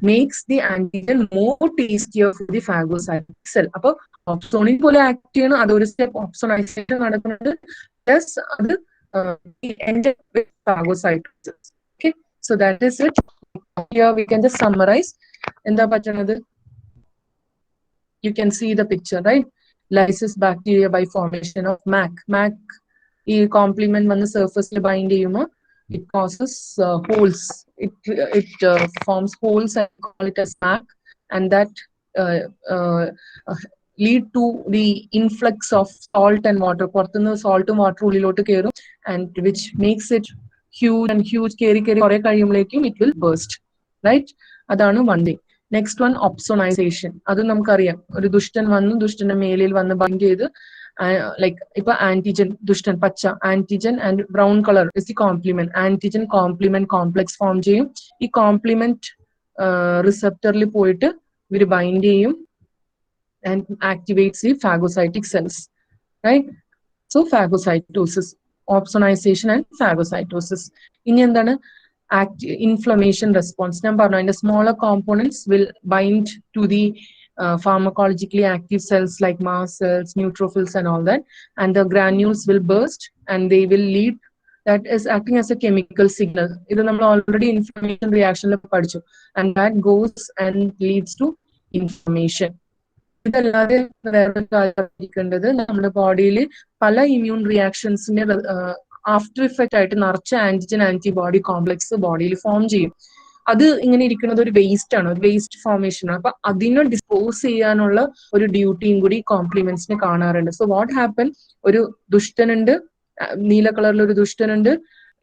makes the antigen more tastier for the phagocytic cell. അപ്പൊ ഓപ്സോണിൻ പോലെ act ചെയ്യണം, അതൊരു സ്റ്റെപ്പ് ഓപ്സോണൈസേഷൻ നടക്കുന്നുണ്ട്, പ്ലസ് അത് ended with phagocytosis. Okay, so that is it. Here we can just summarize. എന്താ പറ്റുന്നത്? You can see the picture, right? Lysis bacteria by formation of MAC. MAC ഈ complement വന്ന് സർഫസിൽ ബൈൻഡ് ചെയ്യുമ്പോൾ it causes holes. It forms holes and call it as MAC, and that lead to the influx of salt and water. പുറത്തുനിന്ന് സോൾട്ടും വാട്ടറും ഉള്ളിലോട്ട് കയറും, and which makes it huge കയറി കുറെ കഴിയുമ്പോഴേക്കും it will burst, right? അതാണ് one thing. Next one opsonization. അത് നമുക്കറിയാം, ഒരു ദുഷ്ടൻ വന്ന് ദുഷ്ടന്റെ മേലിൽ വന്ന് ബൈൻഡ് ചെയ്ത്, ലൈക്ക് ഇപ്പൊ ആന്റിജൻ, ദുഷ്ടൻ പച്ച antigen and brown colour is the complement. Antigen complement complex form ചെയ്യും. ഈ കോംപ്ലിമെന്റ് റിസപ്റ്ററിൽ പോയിട്ട് ഇവര് ബൈൻഡ് ചെയ്യും and activates the phagocytic cells, right? So phagocytosis, opsonization and phagocytosis. ഇനി എന്താണ്? Inflammation response. ഞാൻ പറഞ്ഞു, അതിന്റെ smaller components will bind to the pharmacologically active cells like mast cells, neutrophils and all that, and the granules will burst and they will lead, that is acting as a chemical signal. ഇത് നമ്മൾ already inflammation reaction പഠിച്ചു, and that goes and leads to inflammation. ഇതല്ലാതെ വേറെ കാര്യം നമ്മുടെ ബോഡിയിൽ പല immune റിയാക്ഷൻസിന്റെ after effect ആയിട്ട് നിറച്ച ആന്റിജൻ ആന്റിബോഡി കോംപ്ലക്സ് ബോഡിയിൽ ഫോം ചെയ്യും. അത് ഇങ്ങനെ ഇരിക്കുന്നത് ഒരു വേസ്റ്റ് ആണ്, ഒരു വേസ്റ്റ് ഫോർമേഷൻ ആണ്. അപ്പൊ അതിനെ ഡിസ്പോസ് ചെയ്യാനുള്ള ഒരു ഡ്യൂട്ടിയും കൂടി കോംപ്ലിമെന്റ്സിന് കാണാറുണ്ട്. സോ വാട്ട് ഹാപ്പൻ, ഒരു ദുഷ്ടനുണ്ട്, നീല കളറിൽ ഒരു ദുഷ്ടനുണ്ട്,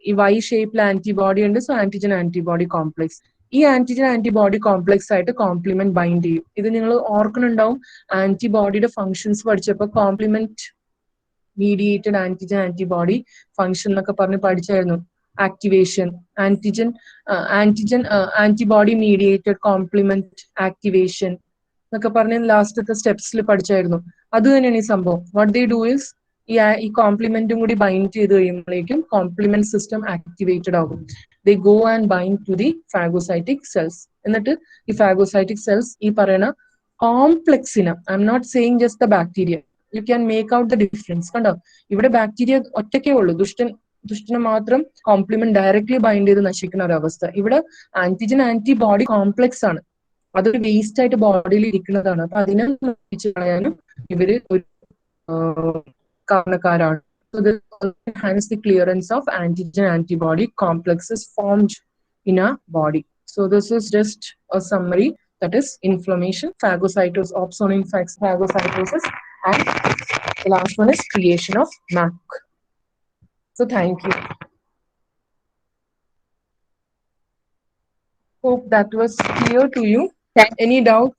ഈ വൈ ഷേപ്പിൽ ആന്റിബോഡി ഉണ്ട്. സോ ആന്റിജൻ ആന്റിബോഡി കോംപ്ലക്സ്, ഈ ആന്റിജൻ ആന്റിബോഡി കോംപ്ലക്സ് ആയിട്ട് കോംപ്ലിമെന്റ് ബൈൻഡ് ചെയ്യും. ഇത് നിങ്ങൾ ഓർക്കുന്നുണ്ടാവും, ആന്റിബോഡിയുടെ ഫങ്ഷൻസ് പഠിച്ചപ്പോൾ complement mediated antigen antibody function എന്നൊക്കെ പറഞ്ഞ് പഠിച്ചായിരുന്നു. Activation, antigen antibody mediated complement activation എന്നൊക്കെ പറഞ്ഞ് ലാസ്റ്റത്തെ സ്റ്റെപ്സിൽ പഠിച്ചായിരുന്നു. അത് തന്നെയാണ് ഈ സംഭവം. വാട്ട് ദേ ഡു ഇസ്, ഈ കോംപ്ലിമെന്റും കൂടി ബൈൻഡ് ചെയ്ത് കഴിയുമ്പോഴേക്കും കോംപ്ലിമെന്റ് സിസ്റ്റം ആക്ടിവേറ്റഡ് ആകും. They go and bind to the phagocytic cells. എന്നിട്ട് ഈ ഫാഗോസൈറ്റിക് സെൽസ് ഈ പറയുന്ന കോംപ്ലക്സിന്, I'm not saying just the bacteria, you can make out the difference. കണ്ടോ, ഇവിടെ ബാക്ടീരിയ ഒറ്റയ്ക്കേ ഉള്ളൂ, ദുഷ്ടനെ മാത്രം കോംപ്ലിമെന്റ് ഡയറക്ട്ലി ബൈൻഡ് ചെയ്ത് നശിക്കുന്ന ഒരു അവസ്ഥ. ഇവിടെ ആന്റിജൻ ആന്റിബോഡി കോംപ്ലക്സ് ആണ്, അതൊരു വേസ്റ്റ് ആയിട്ട് ബോഡിയിൽ ഇരിക്കുന്നതാണ്. അപ്പൊ അതിനെ നശിച്ചു കളയാനും ഇവര് ഒരു കാരണക്കാരാണ്. So this enhance the clearance of antigen antibody complexes formed in a body. So this is just a summary, that is inflammation, phagocytosis, opsonine phagocytosis, and the last one is creation of MAC. So thank you. Hope that was clear to you. Any doubt?